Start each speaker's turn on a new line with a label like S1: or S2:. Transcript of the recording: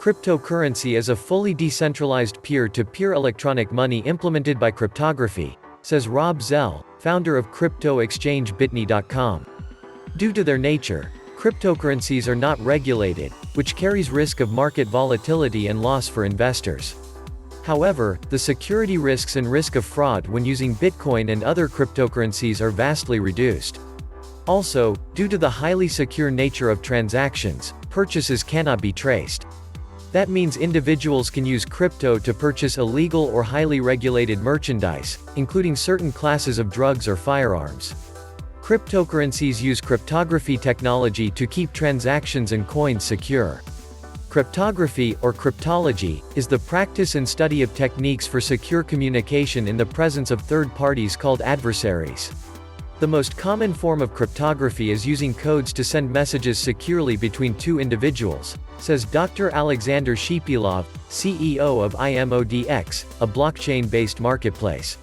S1: Cryptocurrency is a fully decentralized peer-to-peer electronic money implemented by cryptography, says Rob Zell, founder of crypto exchange Bitney.com. Due to their nature, cryptocurrencies are not regulated, which carries risk of market volatility and loss for investors. However, the security risks and risk of fraud when using Bitcoin and other cryptocurrencies are vastly reduced. Also, due to the highly secure nature of transactions, purchases cannot be traced. That means individuals can use crypto to purchase illegal or highly regulated merchandise, including certain classes of drugs or firearms. Cryptocurrencies use cryptography technology to keep transactions and coins secure. Cryptography, or cryptology, is the practice and study of techniques for secure communication in the presence of third parties called adversaries. The most common form of cryptography is using codes to send messages securely between two individuals, says Dr. Alexander Shipilov, CEO of IMODX, a blockchain-based marketplace.